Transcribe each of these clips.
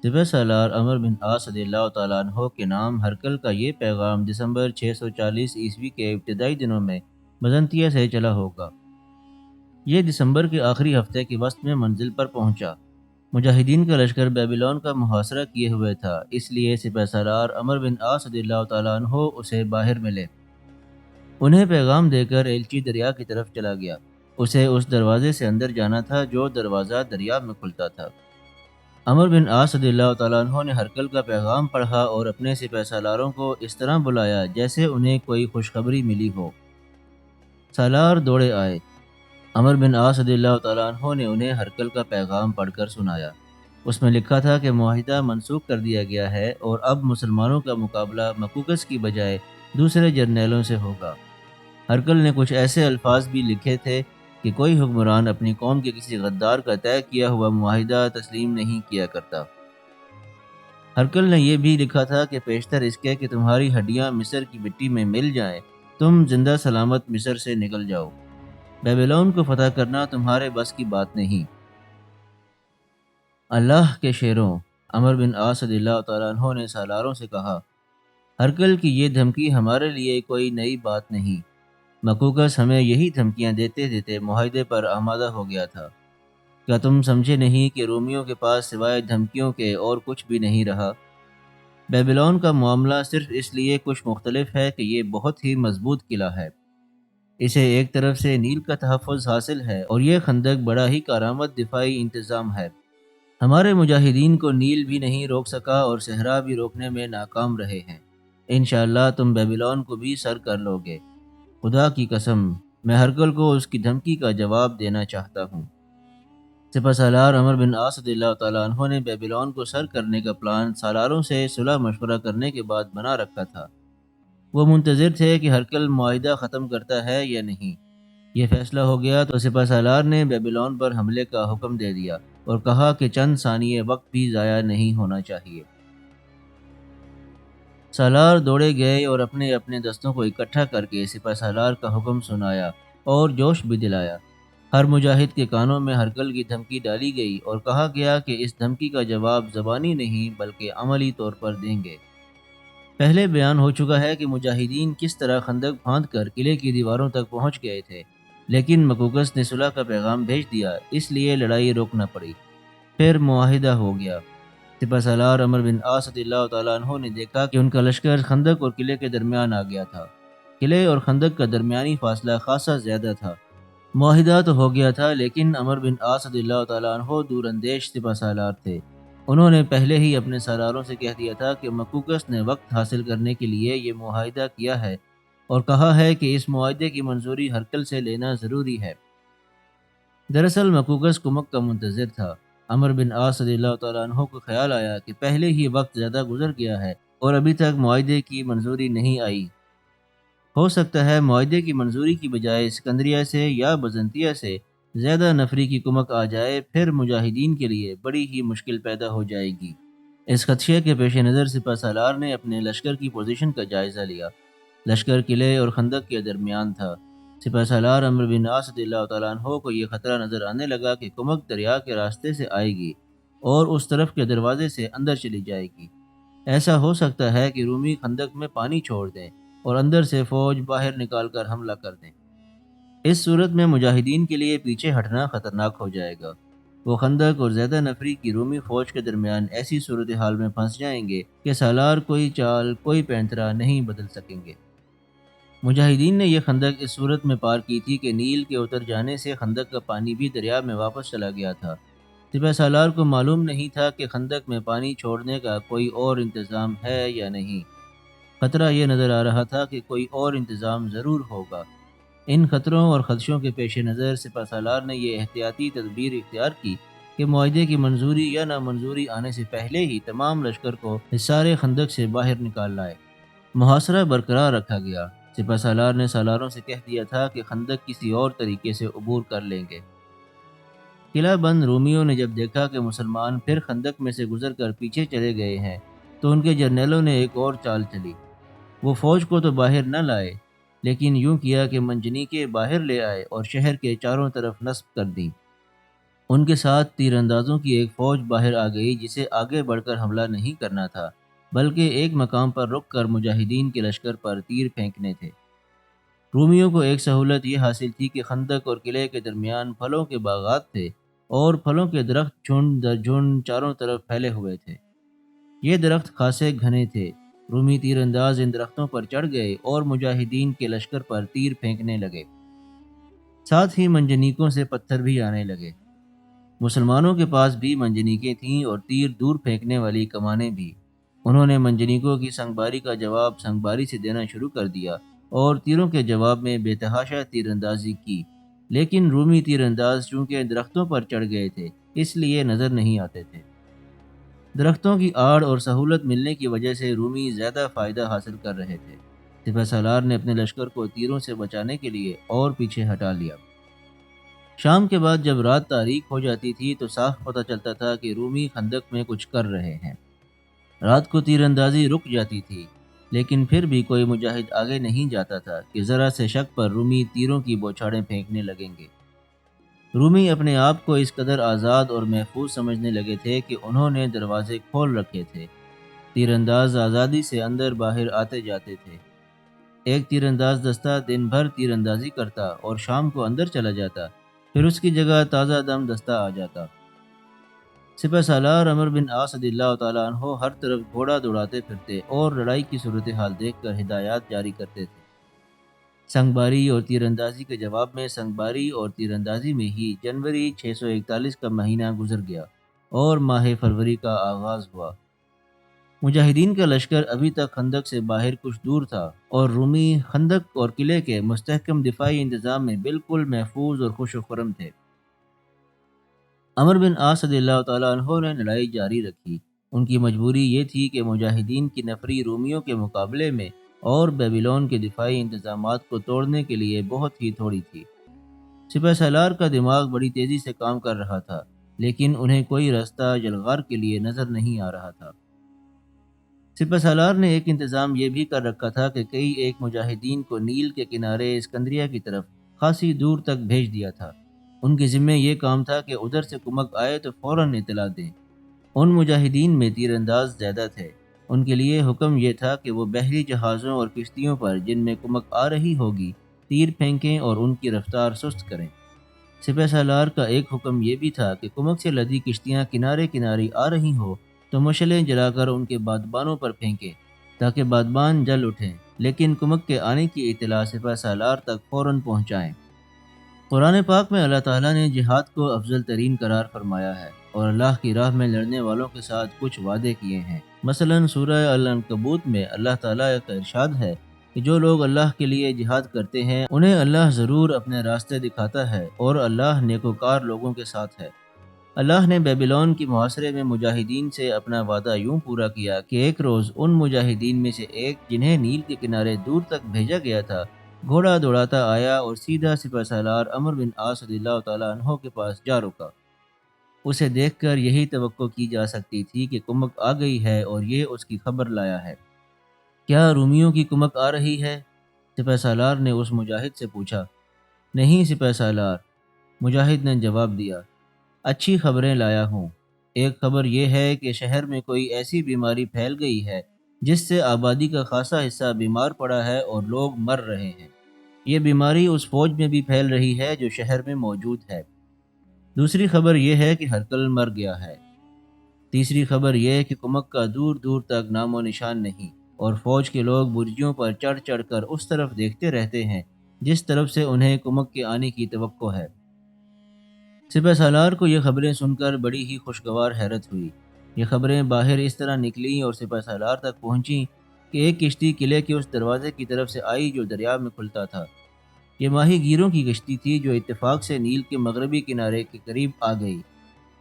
سپہ سالار عمر بن عاص رضی اللہ تعالیٰ عنہ کے نام ہرکل کا یہ پیغام دسمبر 640 عیسوی کے ابتدائی دنوں میں بزنطیہ سے چلا ہوگا۔ یہ دسمبر کے آخری ہفتے کے وسط میں منزل پر پہنچا۔ مجاہدین کا لشکر بیبیلون کا محاصرہ کیے ہوئے تھا، اس لیے سپہ سالار عمر بن عاص رضی اللہ تعالیٰ عنہ اسے باہر ملے۔ انہیں پیغام دے کر ایلچی دریا کی طرف چلا گیا۔ اسے اس دروازے سے اندر جانا تھا جو دروازہ دریا میں کھلتا تھا۔ عمر بن عاص رضی اللہ تعالیٰ عنہ نے ہرکل کا پیغام پڑھا اور اپنے سپہ سالاروں کو اس طرح بلایا جیسے انہیں کوئی خوشخبری ملی ہو۔ سالار دوڑے آئے۔ عمر بن عاص رضی اللہ تعالیٰ عنہ نے انہیں ہرکل کا پیغام پڑھ کر سنایا۔ اس میں لکھا تھا کہ معاہدہ منسوخ کر دیا گیا ہے اور اب مسلمانوں کا مقابلہ مکوکس کی بجائے دوسرے جرنیلوں سے ہوگا۔ ہرکل نے کچھ ایسے الفاظ بھی لکھے تھے کہ کوئی حکمران اپنی قوم کے کسی غدار کا طے کیا ہوا معاہدہ تسلیم نہیں کیا کرتا۔ ہرکل نے یہ بھی لکھا تھا کہ پیشتر اس کے کہ تمہاری ہڈیاں مصر کی مٹی میں مل جائیں، تم زندہ سلامت مصر سے نکل جاؤ۔ بیبیلون کو فتح کرنا تمہارے بس کی بات نہیں۔ اللہ کے شیروں، عمر بن عاص رضی اللہ تعالیٰ عنہ نے سالاروں سے کہا، ہرکل کی یہ دھمکی ہمارے لیے کوئی نئی بات نہیں۔ مکوکس ہمیں یہی دھمکیاں دیتے دیتے معاہدے پر آمادہ ہو گیا تھا۔ کیا تم سمجھے نہیں کہ رومیوں کے پاس سوائے دھمکیوں کے اور کچھ بھی نہیں رہا؟ بیبیلون کا معاملہ صرف اس لیے کچھ مختلف ہے کہ یہ بہت ہی مضبوط قلعہ ہے۔ اسے ایک طرف سے نیل کا تحفظ حاصل ہے اور یہ خندق بڑا ہی کارآمد دفاعی انتظام ہے۔ ہمارے مجاہدین کو نیل بھی نہیں روک سکا اور صحرا بھی روکنے میں ناکام رہے ہیں۔ انشاءاللہ تم بیبیلون کو بھی سر کر لو گے۔ خدا کی قسم، میں ہرکل کو اس کی دھمکی کا جواب دینا چاہتا ہوں۔ سپہ سالار عمر بن عاص رضی اللہ تعالیٰ عنہ نے بیبیلون کو سر کرنے کا پلان سالاروں سے صلح مشورہ کرنے کے بعد بنا رکھا تھا۔ وہ منتظر تھے کہ ہرکل معاہدہ ختم کرتا ہے یا نہیں۔ یہ فیصلہ ہو گیا تو سپہ سالار نے بیبیلون پر حملے کا حکم دے دیا اور کہا کہ چند ثانیے وقت بھی ضائع نہیں ہونا چاہیے۔ سالار دوڑے گئے اور اپنے اپنے دستوں کو اکٹھا کر کے سپہ سالار کا حکم سنایا اور جوش بھی دلایا۔ ہر مجاہد کے کانوں میں ہرکل کی دھمکی ڈالی گئی اور کہا گیا کہ اس دھمکی کا جواب زبانی نہیں بلکہ عملی طور پر دیں گے۔ پہلے بیان ہو چکا ہے کہ مجاہدین کس طرح خندق پھاند کر قلعے کی دیواروں تک پہنچ گئے تھے، لیکن مکوکس نے صلح کا پیغام بھیج دیا، اس لیے لڑائی روکنا پڑی۔ پھر معاہدہ ہو گیا۔ سپہ سالار عمر بن عاص رضی اللہ تعالیٰ عنہ نے دیکھا کہ ان کا لشکر خندق اور قلعے کے درمیان آ گیا تھا۔ قلعے اور خندق کا درمیانی فاصلہ خاصا زیادہ تھا۔ معاہدہ تو ہو گیا تھا لیکن عمر بن عاص رضی اللہ تعالیٰ عنہ دور اندیش سپہ سالار تھے۔ انہوں نے پہلے ہی اپنے سالاروں سے کہہ دیا تھا کہ مکوکس نے وقت حاصل کرنے کے لیے یہ معاہدہ کیا ہے اور کہا ہے کہ اس معاہدے کی منظوری ہرکل سے لینا ضروری ہے۔ دراصل مکوکس کمک کا منتظر تھا۔ عمر بن عاص رضی اللہ تعالیٰ عنہ کو خیال آیا کہ پہلے ہی وقت زیادہ گزر گیا ہے اور ابھی تک معاہدے کی منظوری نہیں آئی۔ ہو سکتا ہے معاہدے کی منظوری کی بجائے اسکندریہ سے یا بزنطیہ سے زیادہ نفری کی کمک آ جائے، پھر مجاہدین کے لیے بڑی ہی مشکل پیدا ہو جائے گی۔ اس خدشے کے پیش نظر سپہ سالار نے اپنے لشکر کی پوزیشن کا جائزہ لیا۔ لشکر قلعے اور خندق کے درمیان تھا۔ سپہ سالار عمر بن عاص رضی اللہ تعالیٰ عنہ کو یہ خطرہ نظر آنے لگا کہ کمک دریا کے راستے سے آئے گی اور اس طرف کے دروازے سے اندر چلی جائے گی۔ ایسا ہو سکتا ہے کہ رومی خندق میں پانی چھوڑ دیں اور اندر سے فوج باہر نکال کر حملہ کر دیں۔ اس صورت میں مجاہدین کے لیے پیچھے ہٹنا خطرناک ہو جائے گا۔ وہ خندق اور زیادہ نفری کی رومی فوج کے درمیان ایسی صورتحال میں پھنس جائیں گے کہ سالار کوئی چال، کوئی پینترا نہیں بدل سکیں گے۔ مجاہدین نے یہ خندق اس صورت میں پار کی تھی کہ نیل کے اتر جانے سے خندق کا پانی بھی دریا میں واپس چلا گیا تھا۔ سپہ سالار کو معلوم نہیں تھا کہ خندق میں پانی چھوڑنے کا کوئی اور انتظام ہے یا نہیں۔ خطرہ یہ نظر آ رہا تھا کہ کوئی اور انتظام ضرور ہوگا۔ ان خطروں اور خدشوں کے پیش نظر سپہ سالار نے یہ احتیاطی تدبیر اختیار کی کہ معاہدے کی منظوری یا نامنظوری آنے سے پہلے ہی تمام لشکر کو حصار خندق سے باہر نکال لائے۔ محاصرہ برقرار رکھا گیا۔ سپہ سالار نے سالاروں سے کہہ دیا تھا کہ خندق کسی اور طریقے سے عبور کر لیں گے۔ قلعہ بند رومیوں نے جب دیکھا کہ مسلمان پھر خندق میں سے گزر کر پیچھے چلے گئے ہیں تو ان کے جرنیلوں نے ایک اور چال چلی۔ وہ فوج کو تو باہر نہ لائے لیکن یوں کیا کہ منجنیقیں باہر لے آئے اور شہر کے چاروں طرف نصب کر دیں۔ ان کے ساتھ تیر اندازوں کی ایک فوج باہر آ گئی جسے آگے بڑھ کر حملہ نہیں کرنا تھا بلکہ ایک مقام پر رک کر مجاہدین کے لشکر پر تیر پھینکنے تھے۔ رومیوں کو ایک سہولت یہ حاصل تھی کہ خندق اور قلعے کے درمیان پھلوں کے باغات تھے اور پھلوں کے درخت جھنڈ در جھنڈ چاروں طرف پھیلے ہوئے تھے۔ یہ درخت خاصے گھنے تھے۔ رومی تیر انداز ان درختوں پر چڑھ گئے اور مجاہدین کے لشکر پر تیر پھینکنے لگے۔ ساتھ ہی منجنیکوں سے پتھر بھی آنے لگے۔ مسلمانوں کے پاس بھی منجنیکیں تھیں اور تیر دور پھینکنے والی کمانیں بھی۔ انہوں نے منجنیکوں کی سنگباری کا جواب سنگباری سے دینا شروع کر دیا اور تیروں کے جواب میں بے تحاشا تیر اندازی کی، لیکن رومی تیر انداز چونکہ درختوں پر چڑھ گئے تھے اس لیے نظر نہیں آتے تھے۔ درختوں کی آڑ اور سہولت ملنے کی وجہ سے رومی زیادہ فائدہ حاصل کر رہے تھے۔ سپہ سالار نے اپنے لشکر کو تیروں سے بچانے کے لیے اور پیچھے ہٹا لیا۔ شام کے بعد جب رات تاریک ہو جاتی تھی تو صاف پتہ چلتا تھا کہ رومی خندق میں کچھ کر رہے ہیں۔ رات کو تیر اندازی رک جاتی تھی، لیکن پھر بھی کوئی مجاہد آگے نہیں جاتا تھا کہ ذرا سے شک پر رومی تیروں کی بوچھاڑیں پھینکنے لگیں گے۔ رومی اپنے آپ کو اس قدر آزاد اور محفوظ سمجھنے لگے تھے کہ انہوں نے دروازے کھول رکھے تھے۔ تیر انداز آزادی سے اندر باہر آتے جاتے تھے۔ ایک تیر انداز دستہ دن بھر تیر اندازی کرتا اور شام کو اندر چلا جاتا، پھر اس کی جگہ تازہ دم دستہ آ جاتا۔ سپہ سالار عمرو بن عاص رضی اللہ تعالیٰ عنہ ہر طرف گھوڑا دوڑاتے پھرتے اور لڑائی کی صورتحال دیکھ کر ہدایات جاری کرتے تھے۔ سنگباری اور تیر اندازی کے جواب میں سنگباری اور تیر اندازی میں ہی جنوری 641 کا مہینہ گزر گیا اور ماہ فروری کا آغاز ہوا۔ مجاہدین کا لشکر ابھی تک خندق سے باہر کچھ دور تھا اور رومی خندق اور قلعے کے مستحکم دفاعی انتظام میں بالکل محفوظ اور خوش و خرم تھے۔ عمرو بن عاص رضی اللہ تعالیٰ عنہ نے لڑائی جاری رکھی۔ ان کی مجبوری یہ تھی کہ مجاہدین کی نفری رومیوں کے مقابلے میں اور بیبیلون کے دفاعی انتظامات کو توڑنے کے لیے بہت ہی تھوڑی تھی۔ سپہ سالار کا دماغ بڑی تیزی سے کام کر رہا تھا، لیکن انہیں کوئی راستہ جلغار کے لیے نظر نہیں آ رہا تھا۔ سپہ سالار نے ایک انتظام یہ بھی کر رکھا تھا کہ کئی ایک مجاہدین کو نیل کے کنارے اسکندریہ کی طرف خاصی دور تک بھیج دیا تھا۔ ان کے ذمہ یہ کام تھا کہ ادھر سے کمک آئے تو فوراً اطلاع دیں۔ ان مجاہدین میں تیر انداز زیادہ تھے۔ ان کے لیے حکم یہ تھا کہ وہ بحری جہازوں اور کشتیوں پر جن میں کمک آ رہی ہوگی تیر پھینکیں اور ان کی رفتار سست کریں۔ سپہ سالار کا ایک حکم یہ بھی تھا کہ کمک سے لدی کشتیاں کنارے کنارے آ رہی ہوں تو مشعلیں جلا کر ان کے بادبانوں پر پھینکیں تاکہ بادبان جل اٹھیں، لیکن کمک کے آنے کی اطلاع سپہ سالار تک فوراً پہنچائیں۔ قرآن پاک میں اللہ تعالیٰ نے جہاد کو افضل ترین قرار فرمایا ہے اور اللہ کی راہ میں لڑنے والوں کے ساتھ کچھ وعدے کیے ہیں۔ مثلاً سورہ العنکبوت میں اللہ تعالیٰ کا ارشاد ہے کہ جو لوگ اللہ کے لیے جہاد کرتے ہیں انہیں اللہ ضرور اپنے راستے دکھاتا ہے اور اللہ نیکوکار لوگوں کے ساتھ ہے۔ اللہ نے بیبیلون کی محاصرے میں مجاہدین سے اپنا وعدہ یوں پورا کیا کہ ایک روز ان مجاہدین میں سے ایک جنہیں نیل کے کنارے دور تک بھیجا گیا تھا گھوڑا دوڑاتا آیا اور سیدھا سپہ سالار عمرو بن عاص رضی اللہ تعالیٰ عنہ کے پاس جا رکا۔ اسے دیکھ کر یہی توقع کی جا سکتی تھی کہ کمک آ گئی ہے اور یہ اس کی خبر لایا ہے۔ کیا رومیوں کی کمک آ رہی ہے؟ سپہ سالار نے اس مجاہد سے پوچھا۔ نہیں سپہ سالار، مجاہد نے جواب دیا، اچھی خبریں لایا ہوں۔ ایک خبر یہ ہے کہ شہر میں کوئی ایسی بیماری پھیل گئی ہے جس سے آبادی کا خاصا حصہ بیمار پڑا ہے اور لوگ مر رہے ہیں۔ یہ بیماری اس فوج میں بھی پھیل رہی ہے جو شہر میں موجود ہے۔ دوسری خبر یہ ہے کہ ہرقل مر گیا ہے۔ تیسری خبر یہ کہ کمک کا دور دور تک نام و نشان نہیں اور فوج کے لوگ برجیوں پر چڑھ چڑھ کر اس طرف دیکھتے رہتے ہیں جس طرف سے انہیں کمک کے آنے کی توقع ہے۔ سپہ سالار کو یہ خبریں سن کر بڑی ہی خوشگوار حیرت ہوئی۔ یہ خبریں باہر اس طرح نکلیں اور سپہ سالار تک پہنچیں کہ ایک کشتی قلعے کے اس دروازے کی طرف سے آئی جو دریا میں کھلتا تھا۔ یہ ماہی گیروں کی کشتی تھی جو اتفاق سے نیل کے مغربی کنارے کے قریب آ گئی۔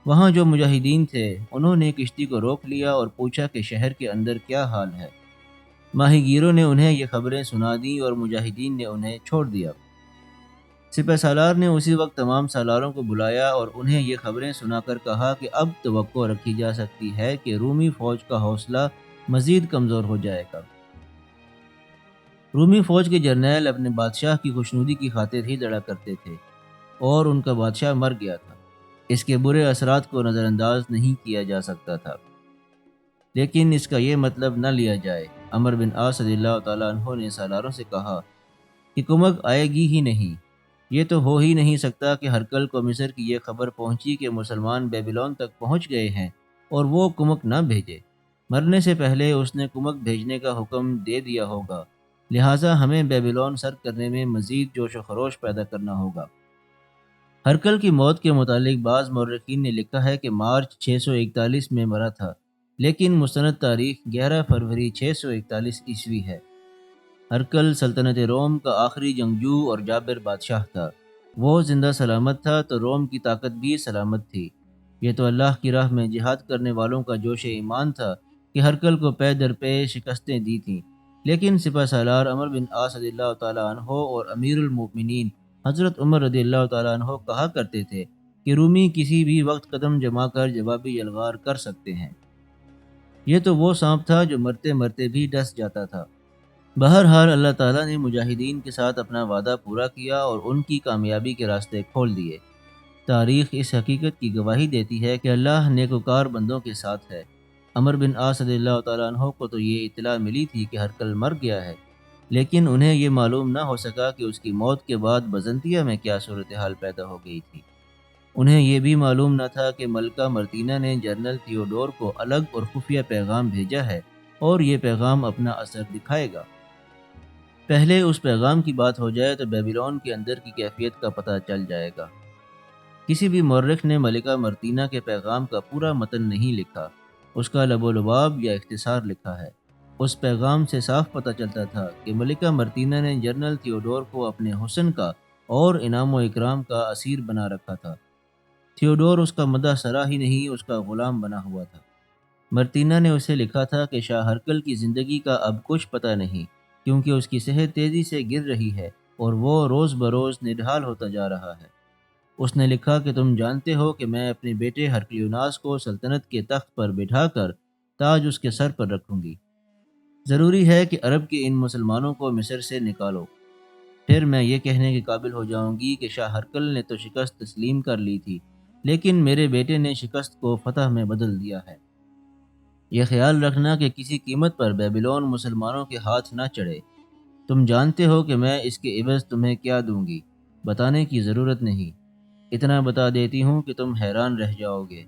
وہاں جو مجاہدین تھے انہوں نے کشتی کو روک لیا اور پوچھا کہ شہر کے اندر کیا حال ہے۔ ماہی گیروں نے انہیں یہ خبریں سنا دیں اور مجاہدین نے انہیں چھوڑ دیا۔ سپہ سالار نے اسی وقت تمام سالاروں کو بلایا اور انہیں یہ خبریں سنا کر کہا کہ اب توقع رکھی جا سکتی ہے کہ رومی فوج کا حوصلہ مزید کمزور ہو جائے گا۔ رومی فوج کے جرنیل اپنے بادشاہ کی خوشنودی کی خاطر ہی لڑا کرتے تھے اور ان کا بادشاہ مر گیا تھا۔ اس کے برے اثرات کو نظر انداز نہیں کیا جا سکتا تھا، لیکن اس کا یہ مطلب نہ لیا جائے۔ عمر بن عاص رضی اللہ تعالیٰ عنہ نے سالاروں سے کہا کہ کمک آئے گی ہی نہیں، یہ تو ہو ہی نہیں سکتا کہ ہرکل کو مصر کی یہ خبر پہنچی کہ مسلمان بیبیلون تک پہنچ گئے ہیں اور وہ کمک نہ بھیجے۔ مرنے سے پہلے اس نے کمک بھیجنے کا حکم دے دیا ہوگا، لہٰذا ہمیں بیبیلون سر کرنے میں مزید جوش و خروش پیدا کرنا ہوگا۔ ہرکل کی موت کے متعلق بعض مورخین نے لکھا ہے کہ مارچ 641 میں مرا تھا، لیکن مستند تاریخ 11 فروری 641 عیسوی ہے۔ ہرکل سلطنت روم کا آخری جنگجو اور جابر بادشاہ تھا۔ وہ زندہ سلامت تھا تو روم کی طاقت بھی سلامت تھی۔ یہ تو اللہ کی راہ میں جہاد کرنے والوں کا جوش ایمان تھا کہ ہرکل کو پے در پے شکستیں دی تھیں، لیکن سپہ سالار عمر بن عاص رضی اللہ تعالیٰ عنہ اور امیر المؤمنین حضرت عمر رضی اللہ تعالیٰ عنہ کہا کرتے تھے کہ رومی کسی بھی وقت قدم جما کر جوابی یلغار کر سکتے ہیں۔ یہ تو وہ سانپ تھا جو مرتے مرتے بھی ڈس جاتا تھا۔ بہرحال اللہ تعالیٰ نے مجاہدین کے ساتھ اپنا وعدہ پورا کیا اور ان کی کامیابی کے راستے کھول دیے۔ تاریخ اس حقیقت کی گواہی دیتی ہے کہ اللہ نیکوکار بندوں کے ساتھ ہے۔ عمر بن عاص رضی اللہ تعالیٰ عنہ کو تو یہ اطلاع ملی تھی کہ ہرکل مر گیا ہے، لیکن انہیں یہ معلوم نہ ہو سکا کہ اس کی موت کے بعد بزنطیہ میں کیا صورتحال پیدا ہو گئی تھی۔ انہیں یہ بھی معلوم نہ تھا کہ ملکہ مرتینہ نے جنرل تھیوڈور کو الگ اور خفیہ پیغام بھیجا ہے اور یہ پیغام اپنا اثر دکھائے گا۔ پہلے اس پیغام کی بات ہو جائے تو بیبیلون کے اندر کی کیفیت کا پتہ چل جائے گا۔ کسی بھی مورخ نے ملکہ مرتینہ کے پیغام کا پورا متن نہیں لکھا، اس کا لب و لباب یا اختصار لکھا ہے۔ اس پیغام سے صاف پتہ چلتا تھا کہ ملکہ مرتینہ نے جنرل تھیوڈور کو اپنے حسن کا اور انعام و اکرام کا اسیر بنا رکھا تھا۔ تھیوڈور اس کا مدح سرا ہی نہیں، اس کا غلام بنا ہوا تھا۔ مرتینہ نے اسے لکھا تھا کہ شاہ ہرکل کی زندگی کا اب کچھ پتہ نہیں، کیونکہ اس کی صحت تیزی سے گر رہی ہے اور وہ روز بروز نڈھال ہوتا جا رہا ہے۔ اس نے لکھا کہ تم جانتے ہو کہ میں اپنے بیٹے ہرکلیوناس کو سلطنت کے تخت پر بٹھا کر تاج اس کے سر پر رکھوں گی۔ ضروری ہے کہ عرب کے ان مسلمانوں کو مصر سے نکالو، پھر میں یہ کہنے کے قابل ہو جاؤں گی کہ شاہ ہرکل نے تو شکست تسلیم کر لی تھی، لیکن میرے بیٹے نے شکست کو فتح میں بدل دیا ہے۔ یہ خیال رکھنا کہ کسی قیمت پر بیبیلون مسلمانوں کے ہاتھ نہ چڑھے۔ تم جانتے ہو کہ میں اس کے عوض تمہیں کیا دوں گی، بتانے کی ضرورت نہیں۔ اتنا بتا دیتی ہوں کہ تم حیران رہ جاؤ گے۔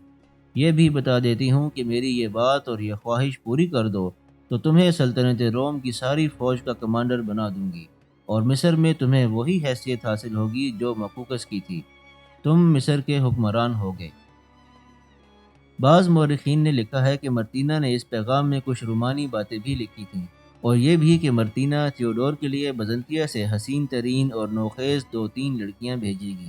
یہ بھی بتا دیتی ہوں کہ میری یہ بات اور یہ خواہش پوری کر دو تو تمہیں سلطنت روم کی ساری فوج کا کمانڈر بنا دوں گی، اور مصر میں تمہیں وہی حیثیت حاصل ہوگی جو مقوقس کی تھی۔ تم مصر کے حکمران ہوگے۔ بعض مورخین نے لکھا ہے کہ مرتینہ نے اس پیغام میں کچھ رومانی باتیں بھی لکھی تھیں، اور یہ بھی کہ مرتینہ تھیوڈور کے لیے بزنطیہ سے حسین ترین اور نوخیز 2-3 لڑکیاں بھیجے گی۔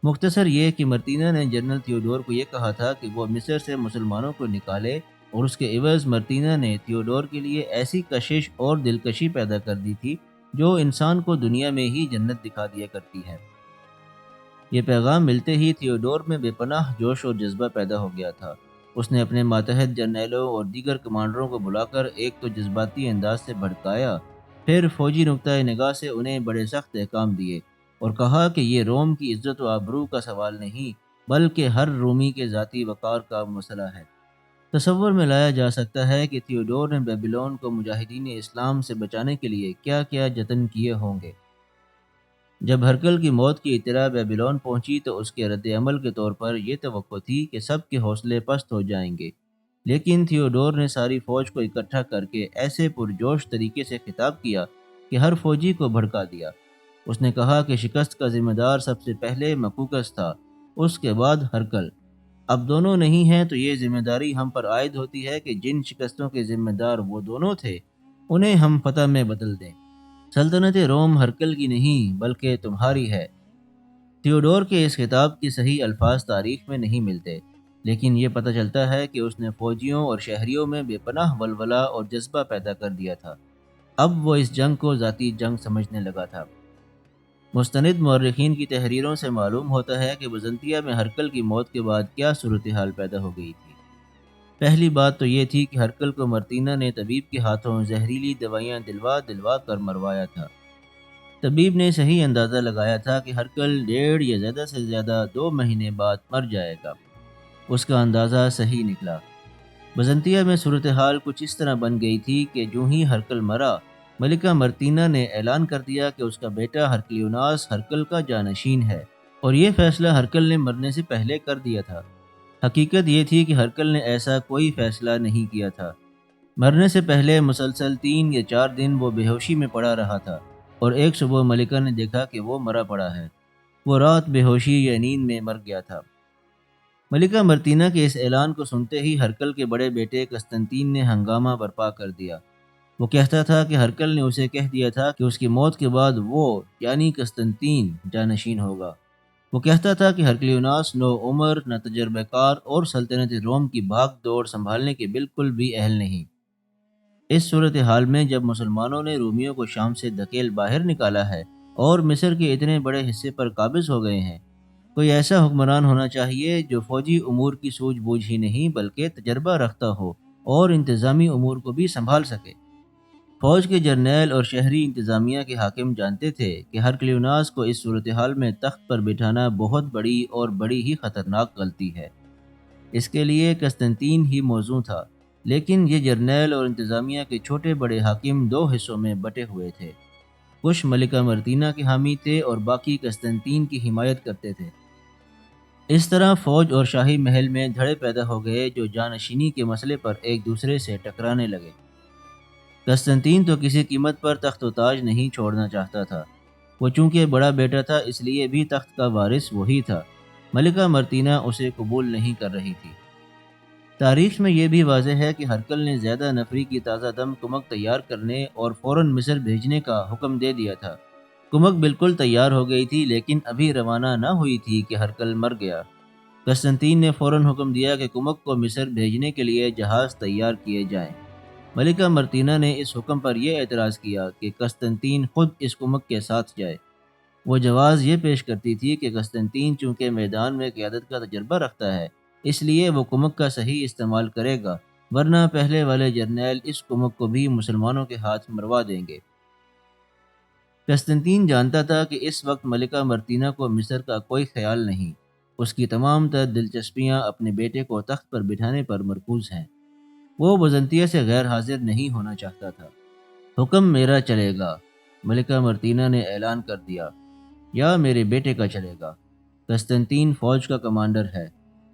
مختصر یہ کہ مرتینہ نے جنرل تھیوڈور کو یہ کہا تھا کہ وہ مصر سے مسلمانوں کو نکالے، اور اس کے عوض مرتینہ نے تھیوڈور کے لیے ایسی کشش اور دلکشی پیدا کر دی تھی جو انسان کو دنیا میں ہی جنت دکھا دیا کرتی ہے۔ یہ پیغام ملتے ہی تھیوڈور میں بے پناہ جوش اور جذبہ پیدا ہو گیا تھا۔ اس نے اپنے ماتحت جرنیلوں اور دیگر کمانڈروں کو بلا کر ایک تو جذباتی انداز سے بھڑکایا، پھر فوجی نقطۂ نگاہ سے انہیں بڑے سخت احکام دیے اور کہا کہ یہ روم کی عزت و آبرو کا سوال نہیں، بلکہ ہر رومی کے ذاتی وقار کا مسئلہ ہے۔ تصور میں لایا جا سکتا ہے کہ تھیوڈور نے بیبیلون کو مجاہدین اسلام سے بچانے کے لیے کیا کیا جتن کیے ہوں گے۔ جب ہرکل کی موت کی اطلاع بیبیلون پہنچی تو اس کے رد عمل کے طور پر یہ توقع تھی کہ سب کے حوصلے پست ہو جائیں گے، لیکن تھیوڈور نے ساری فوج کو اکٹھا کر کے ایسے پرجوش طریقے سے خطاب کیا کہ ہر فوجی کو بھڑکا دیا۔ اس نے کہا کہ شکست کا ذمہ دار سب سے پہلے مقوقس تھا، اس کے بعد ہرکل۔ اب دونوں نہیں ہیں تو یہ ذمہ داری ہم پر عائد ہوتی ہے کہ جن شکستوں کے ذمہ دار وہ دونوں تھے انہیں ہم فتح میں بدل دیں۔ سلطنت روم ہرکل کی نہیں بلکہ تمہاری ہے۔ تھیوڈور کے اس خطاب کے صحیح الفاظ تاریخ میں نہیں ملتے، لیکن یہ پتہ چلتا ہے کہ اس نے فوجیوں اور شہریوں میں بے پناہ ولولہ اور جذبہ پیدا کر دیا تھا۔ اب وہ اس جنگ کو ذاتی جنگ سمجھنے لگا تھا۔ مستند مورخین کی تحریروں سے معلوم ہوتا ہے کہ بزنطیہ میں ہرکل کی موت کے بعد کیا صورتحال پیدا ہو گئی تھی۔ پہلی بات تو یہ تھی کہ ہرکل کو مرتینہ نے طبیب کے ہاتھوں زہریلی دوائیاں دلوا کر مروایا تھا۔ طبیب نے صحیح اندازہ لگایا تھا کہ ہرکل 1.5 یا زیادہ سے زیادہ 2 مہینے بعد مر جائے گا۔ اس کا اندازہ صحیح نکلا۔ بزنطیہ میں صورتحال کچھ اس طرح بن گئی تھی کہ جو ہی ہرکل مرا، ملکہ مرتینہ نے اعلان کر دیا کہ اس کا بیٹا ہرکلیوناس ہرکل کا جانشین ہے، اور یہ فیصلہ ہرکل نے مرنے سے پہلے کر دیا تھا۔ حقیقت یہ تھی کہ ہرکل نے ایسا کوئی فیصلہ نہیں کیا تھا۔ مرنے سے پہلے مسلسل 3 یا 4 دن وہ بے ہوشی میں پڑا رہا تھا، اور ایک صبح ملکہ نے دیکھا کہ وہ مرا پڑا ہے۔ وہ رات بے ہوشی یا نیند میں مر گیا تھا۔ ملکہ مرتینہ کے اس اعلان کو سنتے ہی ہرکل کے بڑے بیٹے قسطنطین نے ہنگامہ برپا کر دیا۔ وہ کہتا تھا کہ ہرکل نے اسے کہہ دیا تھا کہ اس کی موت کے بعد وہ یعنی قسطنطین جانشین ہوگا۔ وہ کہتا تھا کہ ہرکلیوناس نو عمر، نہ تجربہ کار اور سلطنت روم کی بھاگ دوڑ سنبھالنے کے بالکل بھی اہل نہیں۔ اس صورتحال میں جب مسلمانوں نے رومیوں کو شام سے دھکیل باہر نکالا ہے اور مصر کے اتنے بڑے حصے پر قابض ہو گئے ہیں، کوئی ایسا حکمران ہونا چاہیے جو فوجی امور کی سوجھ بوجھ ہی نہیں بلکہ تجربہ رکھتا ہو اور انتظامی امور کو بھی سنبھال سکے۔ فوج کے جرنیل اور شہری انتظامیہ کے حاکم جانتے تھے کہ ہرکلیوناس کو اس صورتحال میں تخت پر بٹھانا بہت بڑی اور بڑی ہی خطرناک غلطی ہے۔ اس کے لیے قسطنطین ہی موزوں تھا، لیکن یہ جرنیل اور انتظامیہ کے چھوٹے بڑے حاکم 2 حصوں میں بٹے ہوئے تھے۔ کچھ ملکہ مرتینہ کے حامی تھے اور باقی قسطنطین کی حمایت کرتے تھے۔ اس طرح فوج اور شاہی محل میں دھڑے پیدا ہو گئے جو جانشینی کے مسئلے پر ایک دوسرے سے ٹکرانے لگے۔ قسطنطین تو کسی قیمت پر تخت و تاج نہیں چھوڑنا چاہتا تھا۔ وہ چونکہ بڑا بیٹا تھا اس لیے بھی تخت کا وارث وہی تھا۔ ملکہ مرتینہ اسے قبول نہیں کر رہی تھی۔ تاریخ میں یہ بھی واضح ہے کہ ہرکل نے زیادہ نفری کی تازہ دم کمک تیار کرنے اور فوراً مصر بھیجنے کا حکم دے دیا تھا۔ کمک بالکل تیار ہو گئی تھی لیکن ابھی روانہ نہ ہوئی تھی کہ ہرکل مر گیا۔ قسطنطین نے فوراً حکم دیا کہ کمک کو مصر بھیجنے کے لیے جہاز تیار کیے جائیں۔ ملکہ مرتینہ نے اس حکم پر یہ اعتراض کیا کہ قسطنطین خود اس کمک کے ساتھ جائے۔ وہ جواز یہ پیش کرتی تھی کہ قسطنطین چونکہ میدان میں قیادت کا تجربہ رکھتا ہے، اس لیے وہ کمک کا صحیح استعمال کرے گا، ورنہ پہلے والے جرنیل اس کمک کو بھی مسلمانوں کے ہاتھ مروا دیں گے۔ قسطنطین جانتا تھا کہ اس وقت ملکہ مرتینہ کو مصر کا کوئی خیال نہیں۔ اس کی تمام تر دلچسپیاں اپنے بیٹے کو تخت پر بٹھانے پر مرکوز ہیں۔ وہ بزنطیہ سے غیر حاضر نہیں ہونا چاہتا تھا۔ حکم میرا چلے گا، ملکہ مرتینہ نے اعلان کر دیا، یا میرے بیٹے کا چلے گا۔ قسطنطین فوج کا کمانڈر ہے،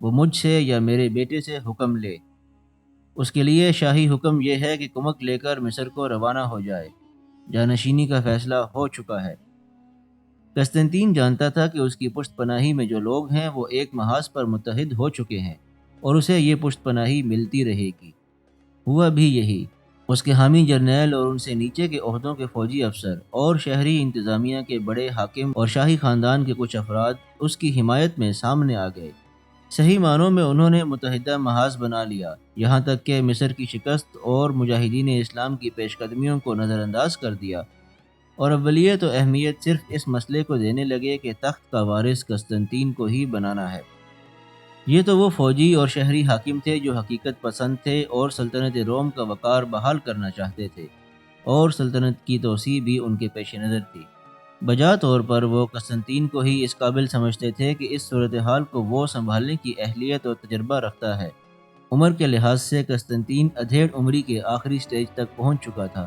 وہ مجھ سے یا میرے بیٹے سے حکم لے۔ اس کے لیے شاہی حکم یہ ہے کہ کمک لے کر مصر کو روانہ ہو جائے۔ جانشینی کا فیصلہ ہو چکا ہے۔ قسطنطین جانتا تھا کہ اس کی پشت پناہی میں جو لوگ ہیں وہ ایک محاذ پر متحد ہو چکے ہیں اور اسے یہ پشت پناہی ملتی رہے گی۔ ہوا بھی یہی۔ اس کے حامی جرنیل اور ان سے نیچے کے عہدوں کے فوجی افسر اور شہری انتظامیہ کے بڑے حاکم اور شاہی خاندان کے کچھ افراد اس کی حمایت میں سامنے آ گئے۔ صحیح معنوں میں انہوں نے متحدہ محاذ بنا لیا، یہاں تک کہ مصر کی شکست اور مجاہدین اسلام کی پیش قدمیوں کو نظر انداز کر دیا، اور اولیت و اہمیت صرف اس مسئلے کو دینے لگے کہ تخت کا وارث قسطنطین کو ہی بنانا ہے۔ یہ تو وہ فوجی اور شہری حاکم تھے جو حقیقت پسند تھے اور سلطنت روم کا وقار بحال کرنا چاہتے تھے، اور سلطنت کی توسیع بھی ان کے پیش نظر تھی۔ بجا طور پر وہ قسطنطین کو ہی اس قابل سمجھتے تھے کہ اس صورتحال کو وہ سنبھالنے کی اہلیت اور تجربہ رکھتا ہے۔ عمر کے لحاظ سے قسطنطین ادھیڑ عمری کے آخری سٹیج تک پہنچ چکا تھا،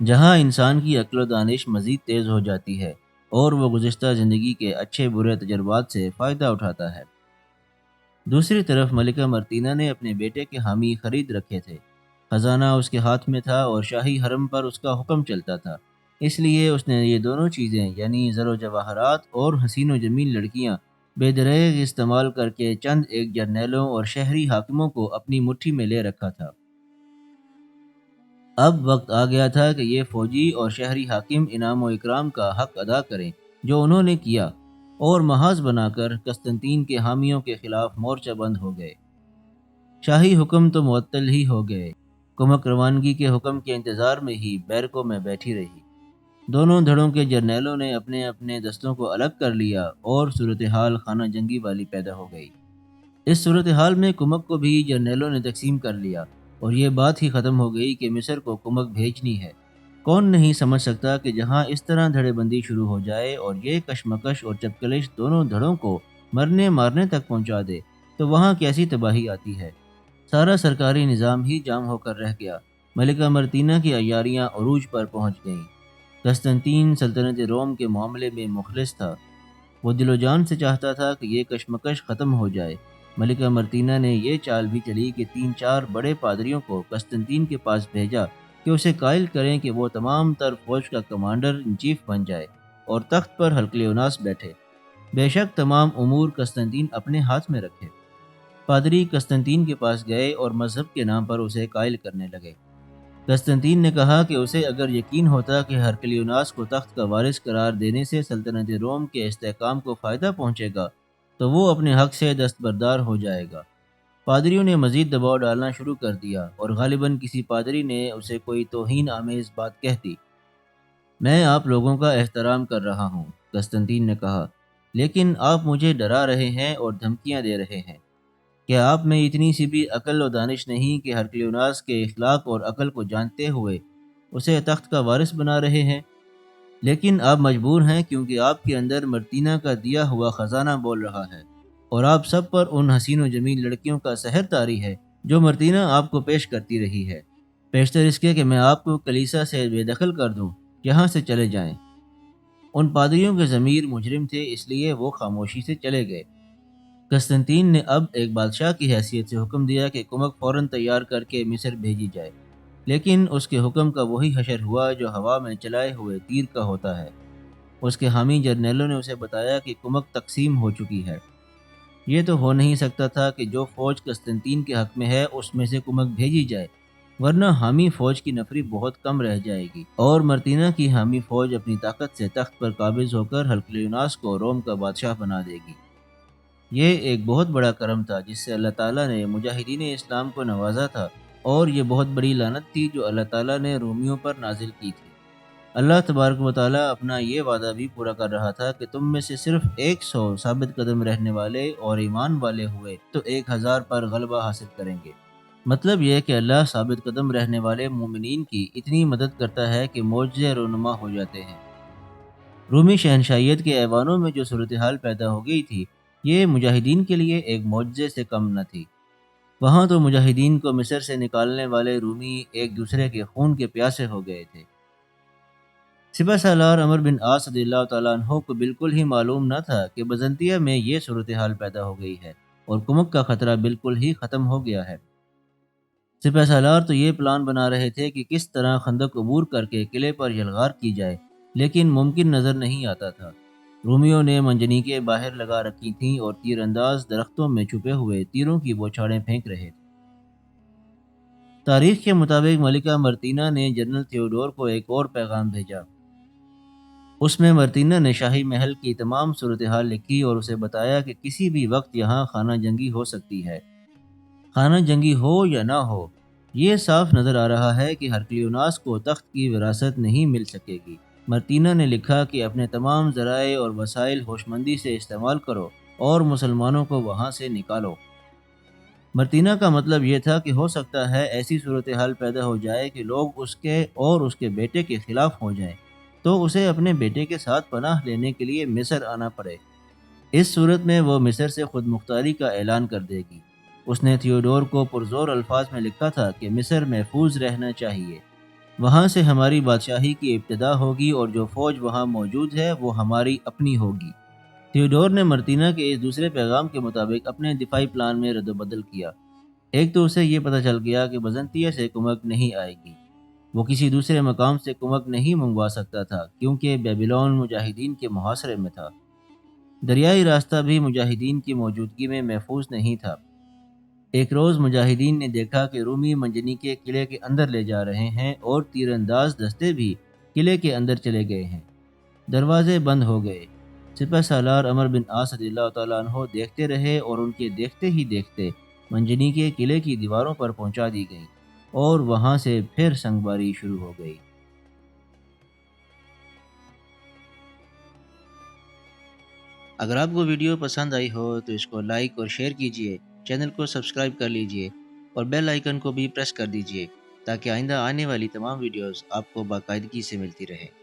جہاں انسان کی عقل و دانش مزید تیز ہو جاتی ہے اور وہ گزشتہ زندگی کے اچھے برے تجربات سے فائدہ اٹھاتا ہے۔ دوسری طرف ملکہ مرتینہ نے اپنے بیٹے کے حامی خرید رکھے تھے۔ خزانہ اس کے ہاتھ میں تھا اور شاہی حرم پر اس کا حکم چلتا تھا، اس لیے اس نے یہ دونوں چیزیں یعنی زر و جواہرات اور حسین و جمیل لڑکیاں بے دریغ استعمال کر کے چند ایک جرنیلوں اور شہری حاکموں کو اپنی مٹھی میں لے رکھا تھا۔ اب وقت آ گیا تھا کہ یہ فوجی اور شہری حاکم انعام و اکرام کا حق ادا کریں جو انہوں نے کیا، اور محاذ بنا کر قسطنطین کے حامیوں کے خلاف مورچہ بند ہو گئے۔ شاہی حکم تو معطل ہی ہو گئے۔ کمک روانگی کے حکم کے انتظار میں ہی بیرکوں میں بیٹھی رہی۔ دونوں دھڑوں کے جرنیلوں نے اپنے اپنے دستوں کو الگ کر لیا اور صورتحال خانہ جنگی والی پیدا ہو گئی۔ اس صورتحال میں کمک کو بھی جرنیلوں نے تقسیم کر لیا اور یہ بات ہی ختم ہو گئی کہ مصر کو کمک بھیجنی ہے۔ کون نہیں سمجھ سکتا کہ جہاں اس طرح دھڑے بندی شروع ہو جائے اور یہ کشمکش اور چپکلش دونوں دھڑوں کو مرنے مارنے تک پہنچا دے تو وہاں کیسی تباہی آتی ہے۔ سارا سرکاری نظام ہی جام ہو کر رہ گیا۔ ملکہ مرتینہ کی عیاریاں عروج پر پہنچ گئیں۔ قسطنطین سلطنت روم کے معاملے میں مخلص تھا۔ وہ دل و جان سے چاہتا تھا کہ یہ کشمکش ختم ہو جائے۔ ملکہ مرتینہ نے یہ چال بھی چلی کہ 3-4 بڑے پادریوں کو قسطنطین کے پاس بھیجا کہ اسے قائل کریں کہ وہ تمام تر فوج کا کمانڈر ان چیف بن جائے اور تخت پر ہرقلیوناس بیٹھے۔ بے شک تمام امور قسطنطین اپنے ہاتھ میں رکھے۔ پادری قسطنطین کے پاس گئے اور مذہب کے نام پر اسے قائل کرنے لگے۔ قسطنطین نے کہا کہ اسے اگر یقین ہوتا کہ ہرقلیوناس کو تخت کا وارث قرار دینے سے سلطنت روم کے استحکام کو فائدہ پہنچے گا تو وہ اپنے حق سے دستبردار ہو جائے گا۔ پادریوں نے مزید دباؤ ڈالنا شروع کر دیا اور غالباً کسی پادری نے اسے کوئی توہین آمیز بات کہہ دی۔ میں آپ لوگوں کا احترام کر رہا ہوں، قسطنطین نے کہا، لیکن آپ مجھے ڈرا رہے ہیں اور دھمکیاں دے رہے ہیں۔ کیا آپ میں اتنی سی بھی عقل و دانش نہیں کہ ہرقلیوناس کے اخلاق اور عقل کو جانتے ہوئے اسے تخت کا وارث بنا رہے ہیں؟ لیکن آپ مجبور ہیں کیونکہ آپ کے اندر مرتینہ کا دیا ہوا خزانہ بول رہا ہے اور آپ سب پر ان حسین و جمیل لڑکیوں کا سحر طاری ہے جو مرتینہ آپ کو پیش کرتی رہی ہے۔ پیشتر اس کے کہ میں آپ کو کلیسا سے بے دخل کر دوں، یہاں سے چلے جائیں۔ ان پادریوں کے ضمیر مجرم تھے، اس لیے وہ خاموشی سے چلے گئے۔ قسطنطین نے اب ایک بادشاہ کی حیثیت سے حکم دیا کہ کمک فوراً تیار کر کے مصر بھیجی جائے، لیکن اس کے حکم کا وہی حشر ہوا جو ہوا میں چلائے ہوئے تیر کا ہوتا ہے۔ اس کے حامی جرنیلوں نے اسے بتایا کہ کمک تقسیم ہو چکی ہے۔ یہ تو ہو نہیں سکتا تھا کہ جو فوج قسطنطین کے حق میں ہے اس میں سے کمک بھیجی جائے، ورنہ حامی فوج کی نفری بہت کم رہ جائے گی اور مرتینہ کی حامی فوج اپنی طاقت سے تخت پر قابض ہو کر ہرقلیوناس کو روم کا بادشاہ بنا دے گی۔ یہ ایک بہت بڑا کرم تھا جس سے اللہ تعالیٰ نے مجاہدین اسلام کو نوازا تھا، اور یہ بہت بڑی لعنت تھی جو اللہ تعالیٰ نے رومیوں پر نازل کی تھی۔ اللہ تبارک و تعالیٰ اپنا یہ وعدہ بھی پورا کر رہا تھا کہ تم میں سے صرف 100 ثابت قدم رہنے والے اور ایمان والے ہوئے تو 1000 پر غلبہ حاصل کریں گے۔ مطلب یہ کہ اللہ ثابت قدم رہنے والے مومنین کی اتنی مدد کرتا ہے کہ معجزے رونما ہو جاتے ہیں۔ رومی شہنشاہیت کے ایوانوں میں جو صورتحال پیدا ہو گئی تھی، یہ مجاہدین کے لیے ایک معجزے سے کم نہ تھی۔ وہاں تو مجاہدین کو مصر سے نکالنے والے رومی ایک دوسرے کے خون کے پیاسے ہو گئے تھے۔ سپہ سالار عمر بن عاص رضی اللہ تعالیٰ عنہ کو بالکل ہی معلوم نہ تھا کہ بزنطیہ میں یہ صورتحال پیدا ہو گئی ہے اور کمک کا خطرہ بالکل ہی ختم ہو گیا ہے۔ سپہ سالار تو یہ پلان بنا رہے تھے کہ کس طرح خندق عبور کر کے قلعے پر یلغار کی جائے، لیکن ممکن نظر نہیں آتا تھا۔ رومیوں نے منجنیقیں باہر لگا رکھی تھیں اور تیر انداز درختوں میں چھپے ہوئے تیروں کی بوچھاڑیں پھینک رہے تھے۔ تاریخ کے مطابق ملکہ مرتینہ نے جنرل تھیوڈور کو ایک اور پیغام بھیجا۔ اس میں مرتینہ نے شاہی محل کی تمام صورتحال لکھی اور اسے بتایا کہ کسی بھی وقت یہاں خانہ جنگی ہو سکتی ہے۔ خانہ جنگی ہو یا نہ ہو، یہ صاف نظر آ رہا ہے کہ ہرقلیوناس کو تخت کی وراثت نہیں مل سکے گی۔ مرتینہ نے لکھا کہ اپنے تمام ذرائع اور وسائل ہوشمندی سے استعمال کرو اور مسلمانوں کو وہاں سے نکالو۔ مرتینہ کا مطلب یہ تھا کہ ہو سکتا ہے ایسی صورتحال پیدا ہو جائے کہ لوگ اس کے اور اس کے بیٹے کے خلاف ہو جائیں، تو اسے اپنے بیٹے کے ساتھ پناہ لینے کے لیے مصر آنا پڑے۔ اس صورت میں وہ مصر سے خود مختاری کا اعلان کر دے گی۔ اس نے تھیوڈور کو پرزور الفاظ میں لکھا تھا کہ مصر محفوظ رہنا چاہیے، وہاں سے ہماری بادشاہی کی ابتدا ہوگی اور جو فوج وہاں موجود ہے وہ ہماری اپنی ہوگی۔ تھیوڈور نے مرتینہ کے اس دوسرے پیغام کے مطابق اپنے دفاعی پلان میں رد و بدل کیا۔ ایک تو اسے یہ پتہ چل گیا کہ بزنطیہ سے کمک نہیں آئے گی، وہ کسی دوسرے مقام سے کمک نہیں منگوا سکتا تھا کیونکہ بیبیلون مجاہدین کے محاصرے میں تھا۔ دریائی راستہ بھی مجاہدین کی موجودگی میں محفوظ نہیں تھا۔ ایک روز مجاہدین نے دیکھا کہ رومی منجنیقیں قلعے کے اندر لے جا رہے ہیں اور تیر انداز دستے بھی قلعے کے اندر چلے گئے ہیں۔ دروازے بند ہو گئے۔ سپہ سالار عمر بن عاص رضی اللہ تعالیٰ عنہ دیکھتے رہے اور ان کے دیکھتے ہی دیکھتے منجنیقیں قلعے کی دیواروں پر پہنچا دی گئیں اور وہاں سے پھر سنگ باری شروع ہو گئی۔ اگر آپ کو ویڈیو پسند آئی ہو تو اس کو لائک اور شیئر کیجیے، چینل کو سبسکرائب کر لیجیے اور بیل آئیکن کو بھی پریس کر دیجیے تاکہ آئندہ آنے والی تمام ویڈیوز آپ کو باقاعدگی سے ملتی رہے۔